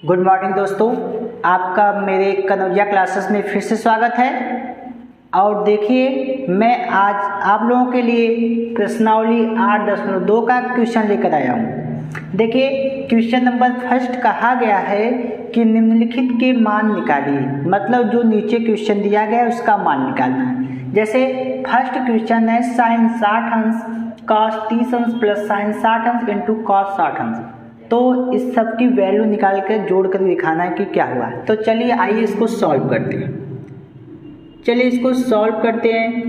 Good morning दोस्तों, आपका मेरे कनौजिया क्लासेस में फिर से स्वागत है। और देखिए, मैं आज आप लोगों के लिए प्रश्नावली 8.2 का क्वेश्चन लेकर आया हूँ। देखिए, क्वेश्चन नंबर फर्स्ट कहा गया है कि निम्नलिखित के मान निकालिए, मतलब जो नीचे क्वेश्चन दिया गया है उसका मान निकालना है। जैसे फर्स्ट क्वेश्चन है साइन 60 अंश कॉस 30 अंश प्लस साइन 60 अंश इंटू कॉस 60 अंश। तो इस सब की वैल्यू निकाल कर जोड़ कर दिखाना है कि क्या हुआ है। तो चलिए आइए इसको सॉल्व करते हैं।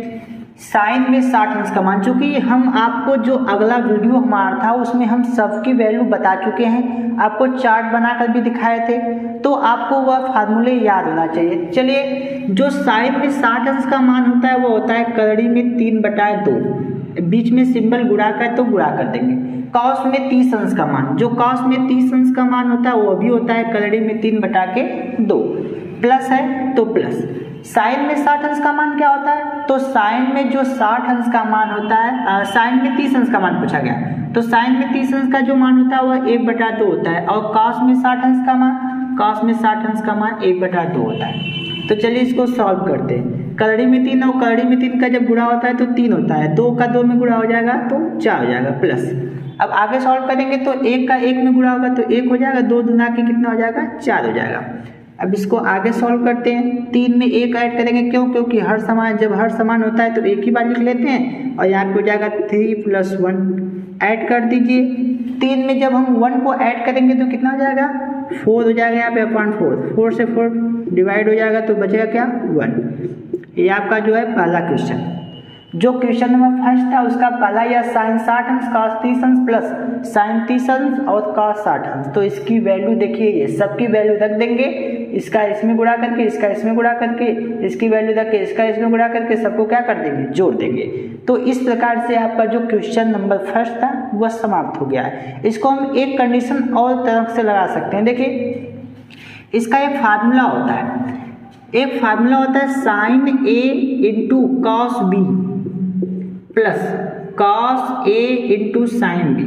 साइन में 60 अंश का मान, चूंकि हम आपको जो अगला वीडियो हमारा था उसमें हम सबकी वैल्यू बता चुके हैं, आपको चार्ट बनाकर भी दिखाए थे, तो आपको वह फार्मूले याद होना चाहिए। चलिए, जो साइन में 60 अंश का मान होता है वो होता है करड़ी में 3/2, बीच में सिंबल गुणा कर तो गुणा कर देंगे। कॉस में 30 अंश का मान, जो कॉस में 30 अंश का मान होता है वो भी होता है करड़ी में 3/2, प्लस है तो प्लस। साइन में 60 अंश का मान क्या होता है, तो साइन में जो 60 अंश का मान होता है, साइन में 30 अंश का मान पूछा गया, तो साइन में 30 अंश का जो मान होता है वह 1/2 होता है। और कॉस में 60 अंश का मान, कॉस में 60 अंश का मान 1/2 होता है। तो चलिए इसको सॉल्व करते हैं। करड़ी में 3 और करड़ी में 3 का जब गुणा होता है तो 3 होता है, 2 का 2 में गुणा हो जाएगा तो 4 हो जाएगा, प्लस। अब आगे सॉल्व करेंगे तो 1 का 1 में गुणा होगा तो 1 हो जाएगा, 2 दूना के कितना हो जाएगा, 4 हो जाएगा। अब इसको आगे सॉल्व करते हैं। 3 में 1 ऐड करेंगे, क्यों? क्योंकि जब हर समान होता है तो एक ही बार लिख लेते हैं। और यहाँ पे हो जाएगा 3 + 1 ऐड कर दीजिए। 3 में जब हम 1 को ऐड करेंगे तो कितना हो जाएगा, 4 हो जाएगा। यहाँ पे अपॉन 4 से 4 डिवाइड हो जाएगा तो बचेगा क्या, 1। ये आपका जो है पहला क्वेश्चन। जो क्वेश्चन नंबर फर्स्ट था उसका पहला यह साइन 60 अंश कॉस 30 अंश प्लस साइन 30 अंश और कॉस 60 अंश। तो इसकी वैल्यू देखिए, ये सबकी वैल्यू रख देंगे, इसका इसमें गुणा करके, इसका इसमें गुणा करके, इसकी वैल्यू रख के, इसका इसमें गुणा करके, सबको क्या कर देंगे, जोड़ देंगे। तो इस प्रकार से आपका जो क्वेश्चन नंबर फर्स्ट था वह समाप्त हो गया है। इसको हम एक कंडीशन और तरफ से लगा सकते हैं। देखिए, इसका एक फार्मूला होता है, sine A into cos B plus cos A into sine B.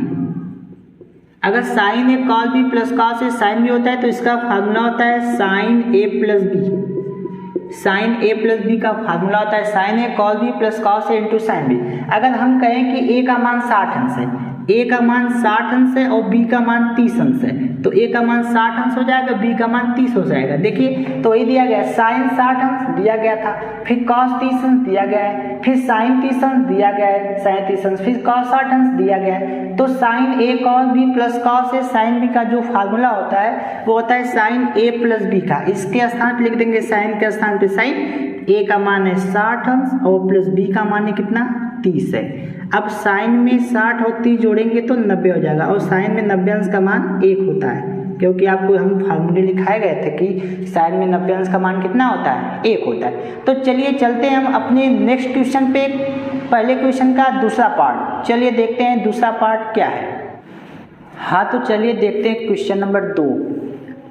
अगर sine A cos B plus cos A sine B होता है तो इसका फार्मूला होता है sine A plus B. Sine A plus B का फार्मूला होता है sine A cos B plus cos A into sine B. अगर हम कहें कि ए का मान 60 अंश है, ए का मान 60 अंश है और बी का मान 30 अंश है, तो ए का मान 60 अंश हो जाएगा, बी का मान 30 हो जाएगा। देखिए, तो ये दिया गया है, साइन 60 अंश दिया गया था, फिर कॉस 30 अंश दिया गया है, फिर साइन 30 अंश दिया गया है, साइन 30 अंश, फिर कॉस 60 अंश दिया गया है। तो sign A cos B plus cos A sine B का जो फार्मूला होता है वो होता है साइन ए प्लस बी का। इसके स्थान पर लिख देंगे साइन के स्थान पे साइन। ए का मान है 60 अंश और प्लस बी का मान है कितना, 30 है। अब साइन में 60 और 30 जोड़ेंगे तो 90 हो जाएगा, और साइन में 90 अंश का मान 1 होता है, क्योंकि आपको हम फार्मूले लिखाए गए थे कि साइन में 90 अंश का मान कितना होता है, 1 होता है। तो चलिए चलते हैं हम अपने नेक्स्ट क्वेश्चन पे, पहले क्वेश्चन का दूसरा पार्ट। चलिए देखते हैं दूसरा पार्ट क्या है। हाँ, तो चलिए देखते हैं question number 2।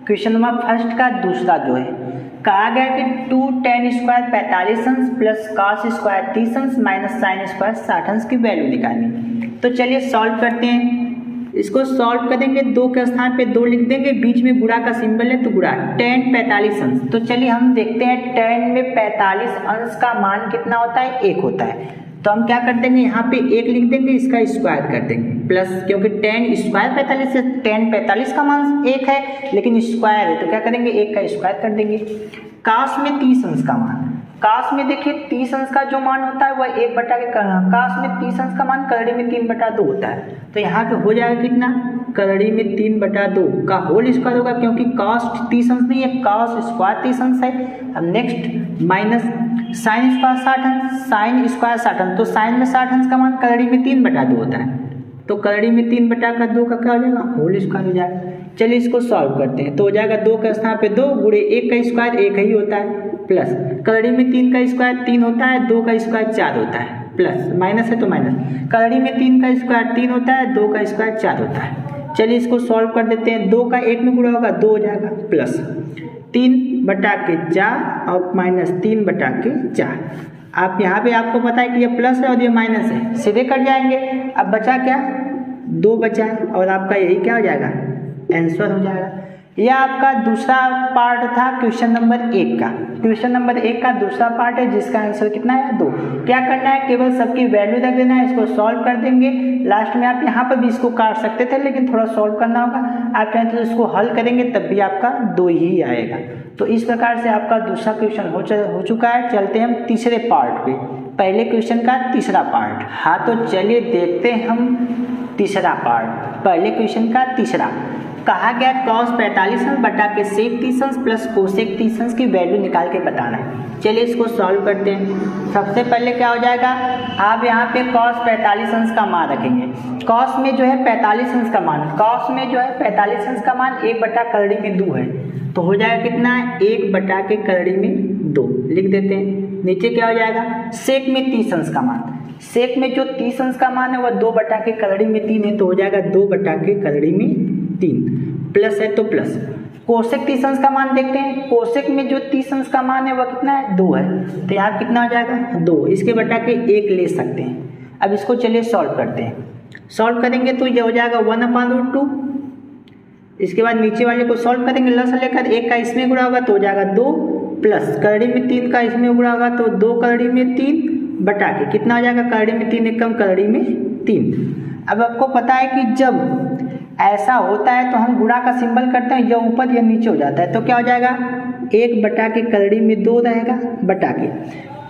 Question number first का दूसरा जो है, कहा गया कि 2 tan स्क्वायर 45 अंश प्लस कॉस स्क्वायर 30 अंश माइनस साइन स्क्वायर 60 अंश की वैल्यू निकालनी। तो चलिए सॉल्व करते हैं। इसको सॉल्व करेंगे, 2 के स्थान पे 2 लिख देंगे, बीच में गुणा का सिंबल है तो गुणा, tan 45 अंश। तो चलिए हम देखते हैं tan में 45 अंश का मान कितना होता है, 1 होता है। तो हम क्या कर देंगे, यहाँ पे 1 लिख देंगे, इसका स्क्वायर कर देंगे, प्लस, क्योंकि tan स्क्वायर 45 है, tan 45 का मान 1 है लेकिन स्क्वायर है तो क्या करेंगे, 1 का स्क्वायर कर देंगे। काश में 30 अंश का मान, काश में देखिए 30 अंश का जो मान होता है वह 1/, काश में 30 अंश का मान करड़ी में 3/2 होता है। तो यहाँ पे हो जाएगा कितना, करड़ी में 3/2 का होल स्क्वायर होगा, क्योंकि कॉस 30 अंश नहीं है, कॉस स्क्वायर 30 अंश है। अब नेक्स्ट माइनस साइन स्क्वायर 60 अंश, साइन स्क्वायर 60 अंश, तो साइन में 60 अंश का मान करड़ी में 3/2 होता है, तो करड़ी में 3/2 का क्या हो जाएगा, होल स्क्वायर हो जाएगा। चलिए इसको सॉल्व करते हैं। तो हो जाएगा 2 के स्थान पे 2 गुणे 1 का स्क्वायर 1 ही होता है, प्लस करड़ी में 3 का स्क्वायर 3 होता है, 2 का स्क्वायर 4 होता है, प्लस माइनस है तो माइनस, करड़ी में 3 का स्क्वायर 3 होता है, 2 का स्क्वायर 4 होता है। चलिए इसको सॉल्व कर देते हैं। 2 का 1 में गुणा होगा 2 हो जाएगा, प्लस 3/4 और माइनस 3/4। आप यहाँ पे आपको पता है कि ये प्लस है और ये माइनस है, सीधे कट जाएंगे। अब बचा क्या, 2 बचा है और आपका यही क्या हो जाएगा, आंसर हो जाएगा। यह आपका दूसरा पार्ट था क्वेश्चन नंबर 1 का। क्वेश्चन नंबर 1 का दूसरा पार्ट है जिसका आंसर कितना है 2। क्या करना है, केवल सबकी वैल्यू रख देना है, इसको सॉल्व कर देंगे। लास्ट में आप यहाँ पर भी इसको काट सकते थे लेकिन थोड़ा सॉल्व करना होगा। आप चाहें तो इसको हल करेंगे तब भी आपका 2 ही आएगा। तो इस प्रकार से आपका दूसरा क्वेश्चन हो चुका है। चलते हैं हम तीसरे पार्ट पे, पहले क्वेश्चन का तीसरा पार्ट। हाँ तो चलिए देखते हैं हम तीसरा पार्ट, पहले क्वेश्चन का तीसरा। कहा गया cos 45 अंश बटा के sec 30 अंश प्लस cosec 30 अंश की वैल्यू निकाल के बताना है। चलिए इसको सॉल्व करते हैं। सबसे पहले क्या हो जाएगा, आप यहाँ पे cos 45 अंश का मान रखेंगे। cos में जो है 45 अंश का मान, cos में जो है 45 अंश का मान 1 बटा करड़ी में 2 है, तो हो जाएगा कितना, 1 बटा के करड़ी में 2 लिख देते हैं। नीचे क्या हो जाएगा, sec में 30 अंश का मान, sec में जो 30 अंश का मान है वह 2 बटा के करड़ी में 3 है, तो हो जाएगा 2 बटा के करड़ी में 3 प्लस है तो प्लस। कोसेक 30 अंश का मान देखते हैं, कोसेक में जो 30 अंश का मान है वह कितना है 2 है, तो यहाँ कितना हो जाएगा 2, इसके बटा के 1 ले सकते हैं। अब इसको चलिए सॉल्व करते हैं। सॉल्व करेंगे तो ये हो जाएगा 1/√2। इसके बाद नीचे वाले को सॉल्व करेंगे, लस लेकर 1 का इसमें गुणा होगा तो हो जाएगा 2 प्लस करड़ी में 3 का इसमें गुणा होगा तो 2 करड़ी में 3 बटा के कितना हो जाएगा, करड़ी में 3 एकम करड़ी में 3। अब आपको पता है कि जब ऐसा होता है तो हम गुणा का सिंबल करते हैं, या ऊपर या नीचे हो जाता है, तो क्या हो जाएगा 1 बटा के करड़ी में 2 रहेगा बटा के,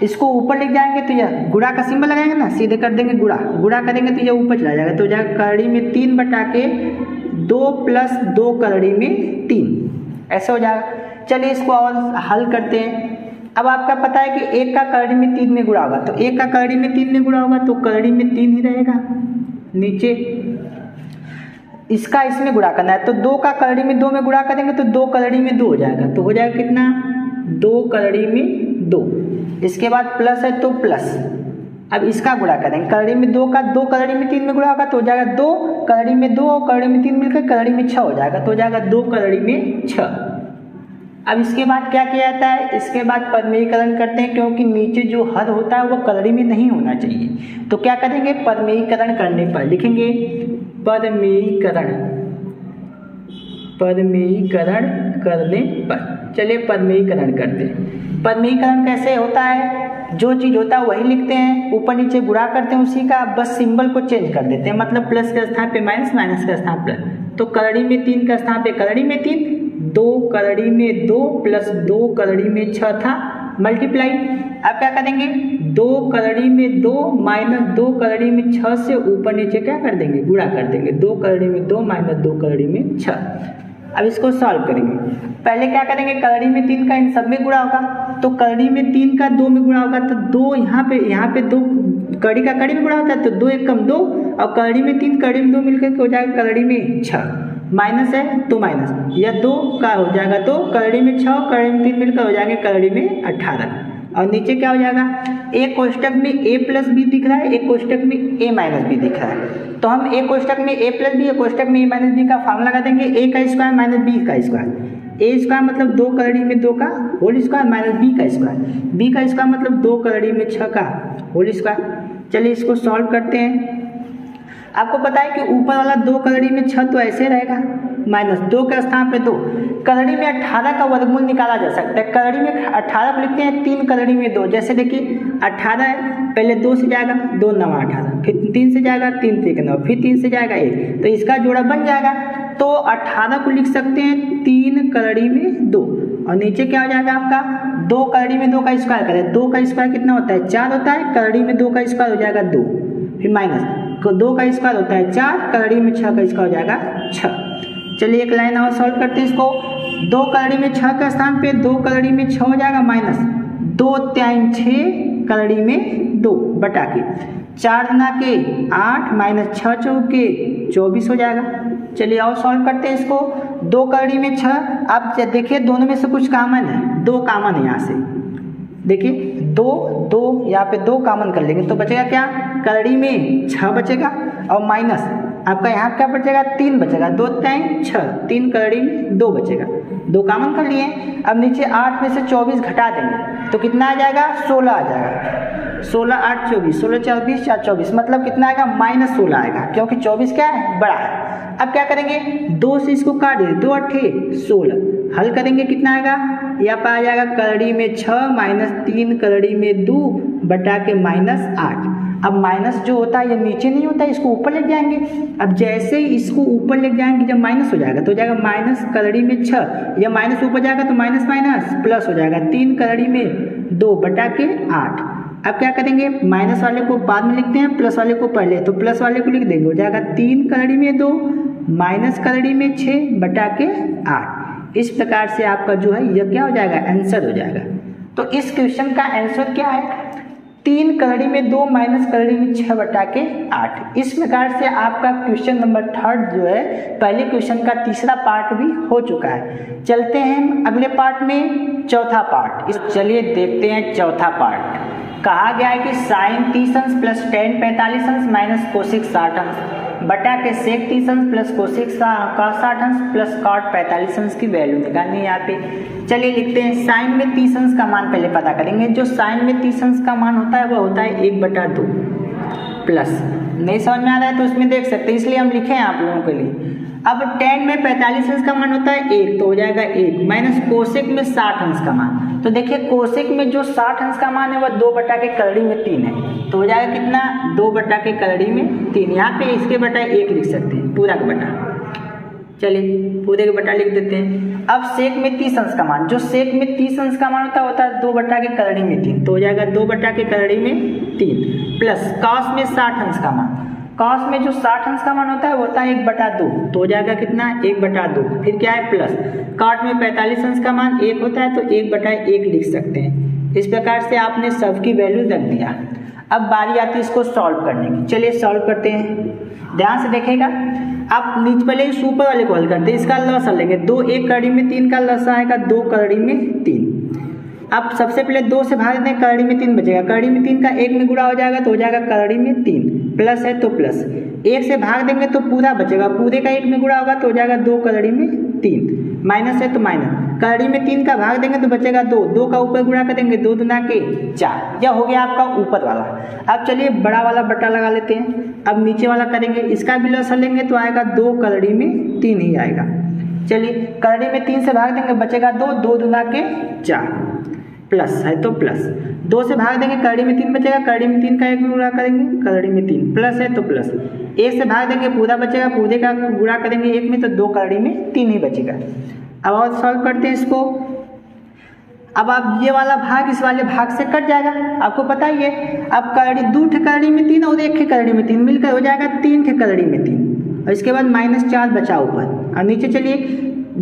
इसको ऊपर लिख जाएंगे तो यह गुणा का सिंबल लगाएंगे ना, सीधे कर देंगे गुणा करेंगे तो यह ऊपर चला जाएगा, तो हो जाएगा करड़ी में 3 बटा के 2 प्लस 2 करड़ी में 3, ऐसे हो जाएगा। चलिए इसको और हल करते हैं। अब आपका पता है कि 1 का करड़ी में 3 में गुणा होगा, तो 1 का करड़ी में 3 में गुणा होगा तो करड़ी में 3 ही रहेगा। नीचे इसका इसमें गुणा करना है, तो 2 का करड़ी में 2 में गुणा करेंगे तो 2 करड़ी में 2 हो जाएगा, तो हो जाएगा कितना 2 करड़ी में 2। इसके बाद प्लस है तो प्लस, अब इसका गुणा करेंगे, करड़ी में 2 का 2 करड़ी में 3 में गुणा होगा तो हो जाएगा 2 करड़ी में 2 और करड़ी में 3 मिलकर करड़ी में 6 हो जाएगा, तो हो जाएगा 2 करड़ी में 6। अब इसके बाद क्या किया जाता है, इसके बाद परमेयीकरण करते हैं, क्योंकि नीचे जो हद होता है वो करड़ी में नहीं होना चाहिए। तो क्या करेंगे, परमेयीकरण करने पर लिखेंगे परमेयीकरण करने पर। चलिए परमेयीकरण करते हैं। परमेयीकरण कैसे होता है, जो चीज़ होता है वही लिखते हैं, ऊपर नीचे गुणा करते हैं उसी का, बस सिंबल को चेंज कर देते हैं, मतलब प्लस के स्थान पे माइनस, माइनस के स्थान प्लस। तो करड़ी में 3 का स्थान पे करड़ी में 3, 2 करड़ी में 2 प्लस 2 करड़ी में 6 था, मल्टीप्लाई। अब क्या करेंगे, 2 करड़ी में 2 माइनस 2 करड़ी में 6 से ऊपर नीचे क्या कर देंगे, गुणा कर देंगे, 2 करड़ी में 2 माइनस 2 करड़ी में 6। अब इसको सॉल्व करेंगे। पहले क्या करेंगे, करड़ी में 3 का इन सब में गुणा होगा, तो करड़ी में 3 का 2 में गुणा होगा, तो 2 यहाँ पे 2 करड़ी का करड़ी में गुणा होता है, तो 2 एकम 2 और करड़ी में 3 करड़ी में 2 मिलकर हो जाएगा करड़ी में 6, माइनस है तो माइनस, यह 2 का हो जाएगा, तो करड़ी में 6 करड़ी में 3 मिलकर हो जाएंगे करड़ी में 18। और नीचे क्या हो जाएगा, एक कोष्टक में a प्लस बी दिख रहा है, एक कोष्टक में a माइनस बी दिख रहा है, तो हम एक कोष्टक में a प्लस बी, एक कोष्टक में a माइनस बी का फॉर्मूला लगा देंगे, a का स्क्वायर माइनस b का स्क्वायर। a स्क्वायर मतलब 2 करड़ी में 2 का होल स्क्वायर माइनस b का स्क्वायर, b का स्क्वायर मतलब 2 करड़ी में 6 का होल स्क्वायर। चलिए इसको सॉल्व करते हैं। आपको पता है कि ऊपर वाला 2 करड़ी में 6 तो ऐसे रहेगा, माइनस 2 के स्थान पे 2, करड़ी में 18 का वर्गमूल निकाला जा सकता है। करड़ी में 18 को लिखते हैं 3 करड़ी में 2, जैसे देखिए 18 है, पहले 2 से जाएगा 2 9 18, फिर 3 से जाएगा 3 3 9, फिर 3 से जाएगा 1, तो इसका जोड़ा बन जाएगा। तो 18 को लिख सकते हैं 3 करड़ी में 2, और नीचे क्या हो जाएगा आपका 2 करड़ी में 2 का स्क्वायर करें, 2 का स्क्वायर कितना होता है 4 होता है, करड़ी में 2 का स्क्वायर हो जाएगा 2, फिर माइनस 2 का स्क्वायर होता है 4, करड़ी में 6 का स्क्वायर हो जाएगा 6। चलिए एक लाइन और सॉल्व करते हैं इसको। 2 करड़ी में 6 के स्थान पे 2 करड़ी में 6 हो जाएगा, माइनस 2 3 6 करड़ी में 2 बटा के 4 ना के 8 माइनस 6 चौके 24 हो जाएगा। चलिए और सॉल्व करते हैं इसको। 2 करड़ी में 6, आप देखिए दोनों में से कुछ कॉमन है, 2 कॉमन है यहाँ से, देखिए 2 यहाँ पे 2 कॉमन कर लेंगे तो बचेगा क्या, करड़ी में 6 बचेगा और माइनस आपका यहाँ क्या बचेगा 3 बचेगा, 2 3 6, 3 करड़ी में 2 बचेगा, 2 कॉमन कर लिए। अब नीचे 8 में से 24 घटा देंगे तो कितना आ जाएगा 16 आ जाएगा, 16 8 24, 16 4 20 4 24, मतलब कितना आएगा -16 आएगा, क्योंकि 24 क्या है बड़ा है। अब क्या करेंगे, 2 से इसको काट दे, 2 अट्ठे 16, हल करेंगे कितना आएगा, यहाँ पर आ जाएगा करड़ी में 6 माइनस 3 करड़ी में 2 बटा के -8। अब माइनस जो होता है ये नीचे नहीं होता है, इसको ऊपर ले जाएंगे। अब जैसे ही इसको ऊपर ले जाएंगे जब माइनस हो जाएगा तो हो जाएगा माइनस करड़ी में 6, या माइनस ऊपर जाएगा तो माइनस माइनस प्लस हो जाएगा 3 करड़ी में 2 बटा के 8। अब क्या करेंगे, माइनस वाले को बाद में लिखते हैं, प्लस वाले को पहले, तो प्लस वाले को लिख देंगे, हो जाएगा 3 करड़ी में 2 माइनस करड़ी में 6 बटा के 8। इस प्रकार से आपका जो है यह क्या हो जाएगा, आंसर हो जाएगा। तो इस क्वेश्चन का आंसर क्या है, 3 करड़ी में 2 माइनस करड़ी में 6 बटा के 8। इस प्रकार से आपका क्वेश्चन नंबर 3 जो है पहले क्वेश्चन का तीसरा पार्ट भी हो चुका है। चलते हैं अगले पार्ट में, चौथा पार्ट। चलिए देखते हैं चौथा पार्ट। कहा गया है कि साइन 30 अंश प्लस टेन 45 अंश माइनस कोसिक 60 अंश बटा के सेक 30 अंश प्लस कोसिक कॉस 60 अंश प्लस कॉट 45 अंश की वैल्यू निकालनी है यहाँ पे। चलिए लिखते हैं, साइन में 30 अंश का मान पहले पता करेंगे। जो साइन में 30 अंश का मान होता है वह होता है 1/2 प्लस, नहीं समझ में आ रहा है तो उसमें देख सकते हैं, इसलिए हम लिखे हैं आप लोगों के लिए। अब tan में 45 अंश का मान होता है 1, तो हो जाएगा 1 माइनस कोसेक में 60 अंश का मान। तो देखिए कोसेक में जो 60 अंश का मान है वह 2 बटा के करड़ी में 3 है, तो हो जाएगा कितना, 2 बटा के करड़ी में 3। यहाँ पे इसके बटा 1 लिख सकते हैं, पूरा का बटा, चलिए पूरे का बटा लिख देते हैं। अब सेक में 30 अंश का मान, जो सेक में 30 अंश का मान होता है 2 बटा के करड़ी में 3, तो हो जाएगा 2 बटा के करड़ी में 3 प्लस कॉस में 60 अंश का मान। कॉस में जो 60 अंश का मान होता है वो होता है 1/2, तो हो जाएगा कितना, 1/2। फिर क्या है प्लस, काट में 45 अंश का मान 1 होता है तो 1/1 लिख सकते हैं। इस प्रकार से आपने सबकी वैल्यू रख दिया। अब बारी आती है इसको सॉल्व करने की। चलिए सॉल्व करते हैं, ध्यान से देखेगा। आप नीचे पहले इस ऊपर वाले को हल करते हैं, इसका लसा लेंगे, 2 1 करड़ी में 3 का लसा आएगा 2 करड़ी में 3। अब सबसे पहले 2 से भाग दें, करड़ी में 3 बचेगा, करड़ी में 3 का 1 में गुणा हो जाएगा तो हो जाएगा करड़ी में 3, प्लस है तो प्लस, 1 से भाग देंगे तो पूरा बचेगा, पूरे का 1 में गुणा होगा तो हो जाएगा 2 करड़ी में 3, माइनस है तो माइनस, करड़ी में 3 का भाग देंगे तो बचेगा 2, 2 का ऊपर गुणा करेंगे 2 दूना के 4। यह हो गया आपका ऊपर वाला। अब चलिए बड़ा वाला बटा लगा लेते हैं। अब नीचे वाला करेंगे, इसका भी लसा लेंगे तो आएगा 2 करड़ी में 3 ही आएगा। चलिए करड़ी में 3 से भाग देंगे बचेगा 2, 2 दूना के 4, प्लस है तो प्लस, 2 से भाग देंगे करड़ी में 3 बचेगा, करड़ी में 3 का 1 में गुणा करेंगे, करड़ी में 3 प्लस है तो प्लस, 1 से भाग देंगे पूरा बचेगा, पूरे का गुणा करेंगे 1 में तो 2 करड़ी में 3 ही बचेगा। अब और सॉल्व करते हैं इसको। अब आप ये वाला भाग इस वाले भाग से कट जाएगा, आपको पता ही है। अब करड़ी 2 ठे करड़ी में 3 और 1 ठे करड़ी में 3 मिलकर हो जाएगा 3 ठे करड़ी में 3, और इसके बाद -4 बचा ऊपर। और नीचे चलिए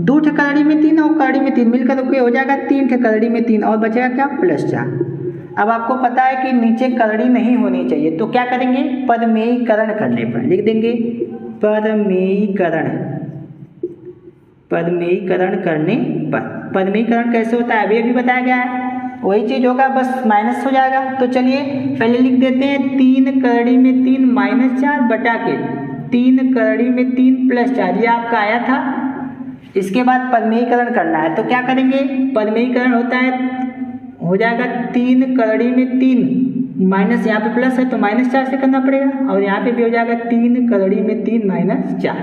2 ठे करड़ी में 3 और करड़ी में 3 मिलकर तो हो जाएगा 3 ठे करड़ी में 3 और बचेगा क्या, +4। अब आपको पता है कि नीचे करड़ी नहीं होनी चाहिए, तो क्या करेंगे, पदमेयीकरण करने पर लिख देंगे, पदमेयीकरण करने पर। पदमेयीकरण कैसे होता है अभी बताया गया है, वही चीज होगा, बस माइनस हो जाएगा। तो चलिए पहले लिख देते हैं 3 करड़ी में 3 -4 बटा के 3 करड़ी में 3 +4, ये आपका आया था। इसके बाद पदमेयीकरण करना है, तो क्या करेंगे, पदमेयीकरण होता है, हो जाएगा 3 करड़ी में 3 माइनस, यहाँ पे प्लस है तो -4 से करना पड़ेगा, और यहाँ पे भी हो जाएगा 3 करड़ी में 3 -4,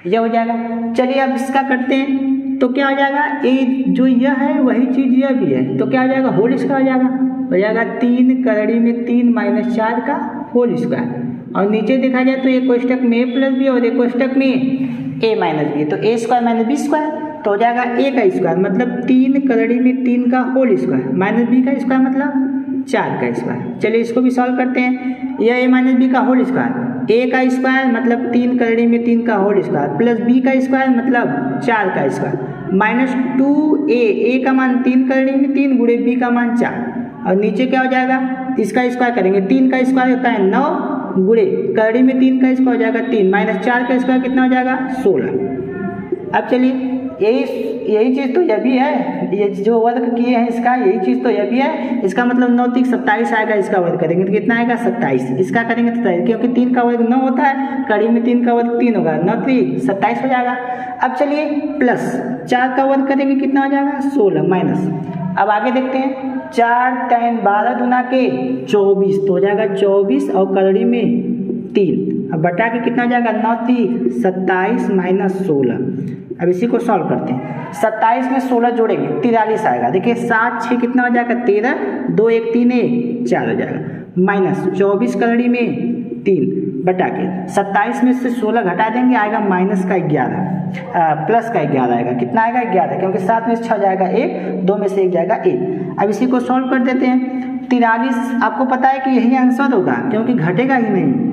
यह हो जाएगा। चलिए अब इसका करते हैं, तो क्या हो जाएगा, ये जो यह है वही चीज यह भी है, तो क्या हो जाएगा, होल स्क्वायर हो जाएगा 3 करड़ी में 3 -4 का होल स्क्वायर। और नीचे देखा जाए तो एक कोष्टक में a प्लस बी और एक कोष्टक में a माइनस बी, तो a square minus B square, तो हो जाएगा a का स्क्वायर मतलब 3 करड़ी में 3 का होल स्क्वायर माइनस b का स्क्वायर मतलब 4 का स्क्वायर। चलिए इसको भी सॉल्व करते हैं। यह a माइनस बी का होल स्क्वायर, a का स्क्वायर मतलब 3 करड़ी में 3 का होल स्क्वायर प्लस b का स्क्वायर मतलब 4 का स्क्वायर माइनस 2a, a का मान 3 करड़ी में 3 गुणे b का मान 4, और नीचे क्या हो जाएगा, इसका स्क्वायर करेंगे, 3 का स्क्वायर होता है 9 गुणे करड़ी में 3 का स्क्वायर हो जाएगा 3 माइनस 4 का स्क्वायर कितना हो जाएगा 16। अब चलिए यही चीज़ तो यह भी है, ये जो वर्ग किए हैं इसका यही चीज़ तो यह भी है। इसका मतलब 9 3 27 आएगा, इसका वर्ग करेंगे तो कितना आएगा 27, इसका करेंगे 27, क्योंकि 3 का वर्ग 9 होता है, कड़ी में 3 का वर्ग 3 होगा, 9 3 27 हो जाएगा। अब चलिए प्लस 4 का वर्ग करेंगे कितना हो जाएगा 16 माइनस, अब आगे देखते हैं 4 tan 12 दूना के 24, तो हो जाएगा 24 और करड़ी में 3 अब बटा के कितना हो जाएगा 9 3 27 माइनस 16। अब इसी को सॉल्व करते हैं। 27 में 16 जोड़ेंगे 43 आएगा। देखिए 7 6 कितना हो जाएगा 13, 2 1 3 1 4 हो जाएगा। माइनस 24 कलड़ी में 3 बटा के 27 में से 16 घटा देंगे आएगा माइनस का 11, प्लस का 11 आएगा। कितना आएगा 11, क्योंकि 7 में से 6 जाएगा 1, 2 में से 1 जाएगा 1। अब इसी को सॉल्व कर देते हैं। 43 आपको पता है कि यही आंसर होगा, क्योंकि घटेगा ही नहीं।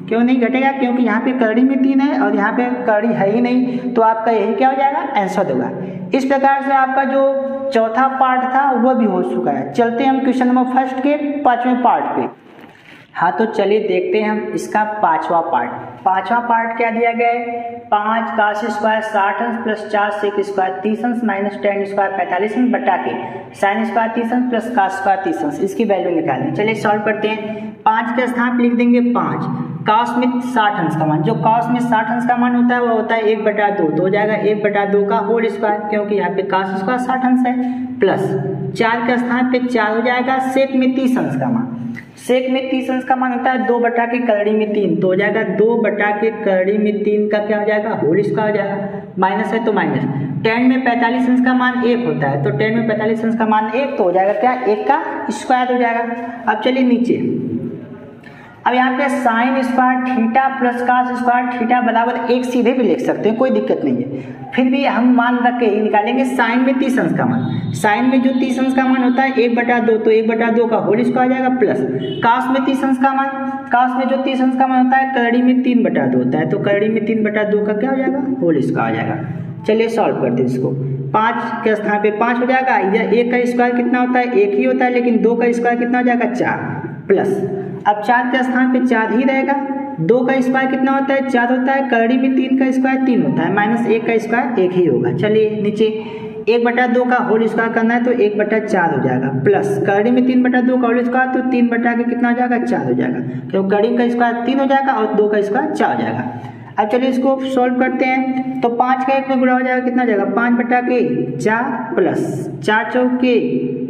क्यों नहीं घटेगा? क्योंकि यहाँ पे करड़ी में 3 है और यहाँ पे करड़ी है ही नहीं, तो आपका यही क्या हो जाएगा आंसर होगा। इस प्रकार से आपका जो चौथा पार्ट था वह भी हो चुका है। चलते हैं हम क्वेश्चन नंबर फर्स्ट के 5वें पार्ट पे। हाँ तो चलिए देखते हैं हम इसका 5वां पार्ट। 5वां पार्ट क्या दिया गया है? 5 cos स्क्वायर 60 अंश प्लस 4 sec स्क्वायर 30 अंश माइनस tan स्क्वायर 45 अंश बटा के sin स्क्वायर 30 अंश प्लस cos स्क्वायर 30 अंश। इसकी वैल्यू निकालें। चलिए सॉल्व करते हैं। 5 के स्थान पर लिख देंगे 5, cos में 60 अंश का मान, जो cos में 60 अंश का मान होता है वह होता है 1/2, तो हो जाएगा 1/2 का होल स्क्वायर, क्योंकि यहाँ पे cos स्क्वायर 60 अंश है, प्लस 4 के स्थान पे 4 हो जाएगा sec में 30 अंश का मान। सेक में 30 अंश का मान होता है 2 बटा के करड़ी में 3, तो हो जाएगा 2 बटा के करड़ी में 3 का क्या हो जाएगा होल स्क्वायर हो जाएगा। माइनस है तो माइनस। tan में 45 अंश का मान 1 होता है, तो tan में 45 अंश का मान 1, तो हो जाएगा क्या 1 का स्क्वायर हो जाएगा। अब चलिए नीचे, अब यहाँ पे sine square theta plus cos square theta बराबर 1 सीधे भी लिख सकते हैं, कोई दिक्कत नहीं है। फिर भी हम मान रख के ही निकालेंगे साइन में 30 अंश का मान। साइन में जो 30 अंश का मान होता है 1/2, तो 1/2 का होल स्क्वायर आ जाएगा, प्लस cos में 30 अंश का मान, cos में जो 30 अंश का मान होता है करड़ी में 3/2 होता है, तो करड़ी में 3/2 का क्या हो जाएगा होल स्क्वायर आ जाएगा। चलिए सॉल्व करते हैं इसको। 5 के स्थान पे 5 हो जाएगा, या 1 का स्क्वायर कितना होता है 1 ही होता है, लेकिन 2 का स्क्वायर कितना हो जाएगा 4, प्लस अब 4 के स्थान पे 4 ही रहेगा। 2 का स्क्वायर कितना होता है 4 होता है, करड़ी में 3 का स्क्वायर 3 होता है, माइनस 1 का स्क्वायर 1 ही होगा। चलिए नीचे 1/2 का होल स्क्वायर करना है तो 1/4 हो जाएगा, प्लस करड़ी में 3/2 का होल स्क्वायर, तो 3 बटा के कितना हो जाएगा 4 हो जाएगा, क्योंकि करड़ी का स्क्वायर 3 हो जाएगा और 2 का स्क्वायर 4 हो जाएगा। अब चलिए इसको सॉल्व करते हैं। तो 5 का 1 में गुणा हो जाएगा, कितना हो जाएगा 5 बटा के 4 प्लस 4 चौके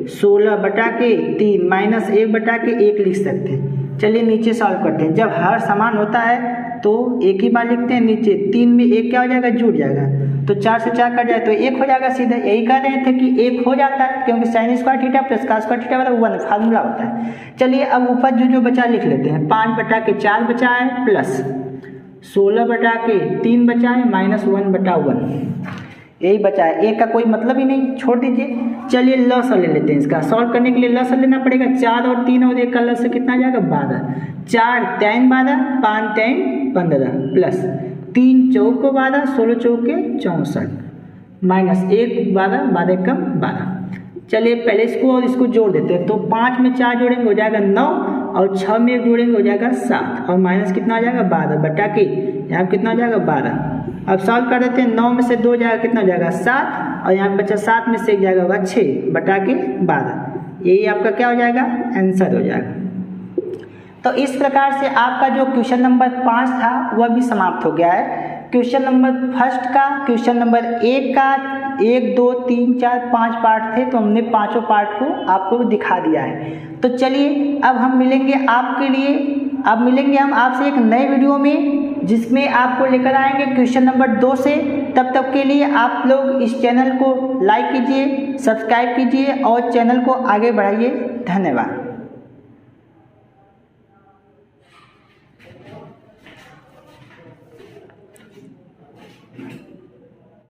16 बटा के 3 माइनस 1 बटा के 1 लिख सकते हैं। चलिए नीचे सॉल्व करते हैं। जब हर समान होता है तो एक ही बार लिखते हैं। नीचे 3 में 1 क्या हो जाएगा जुड़ जाएगा, तो 4 से 4 कट जाए तो 1 हो जाएगा सीधे। यही कह रहे थे कि 1 हो जाता है, क्योंकि sine square theta plus cos square theta वाला 1 फार्मूला होता है। चलिए अब ऊपर जो बचा लिख लेते हैं। 5 बटा के 4 बचा है, प्लस 16 बटा के 3 बचा है, माइनस 1/1 यही बचा है। 1 का कोई मतलब ही नहीं, छोड़ दीजिए। चलिए लॉस ले लेते हैं। इसका सॉल्व करने के लिए लॉस लेना पड़ेगा। 4 और 3 और 1 का लॉस से कितना आ जाएगा 12। 4 3 12, 5 3 15, प्लस 3 चौक 12, 16 चौके 64, माइनस 1 12, 12 कम 12। चलिए पहले इसको और इसको जोड़ देते हैं। तो 5 में 4 जोड़ेंगे हो जाएगा 9, और 6 में 1 जोड़ेंगे हो जाएगा 7, और माइनस कितना आ जाएगा 12 बटा के यहाँ कितना हो जाएगा 12। अब सॉल्व कर देते हैं। 9 में से 2 जाएगा कितना हो जाएगा 7, और यहाँ बचा 7 में से 1 जाएगा होगा 6 बटा के 12। यही आपका क्या हो जाएगा आंसर हो जाएगा। तो इस प्रकार से आपका जो क्वेश्चन नंबर 5 था वह भी समाप्त हो गया है। क्वेश्चन नंबर फर्स्ट का, क्वेश्चन नंबर 1 का 1 2 3 4 5 पार्ट थे, तो हमने पांचों पार्ट को आपको दिखा दिया है। तो चलिए अब हम मिलेंगे आपके लिए, अब मिलेंगे हम आपसे एक नए वीडियो में, जिसमें आपको लेकर आएंगे क्वेश्चन नंबर 2 से। तब तक के लिए आप लोग इस चैनल को लाइक कीजिए, सब्सक्राइब कीजिए और चैनल को आगे बढ़ाइए। धन्यवाद।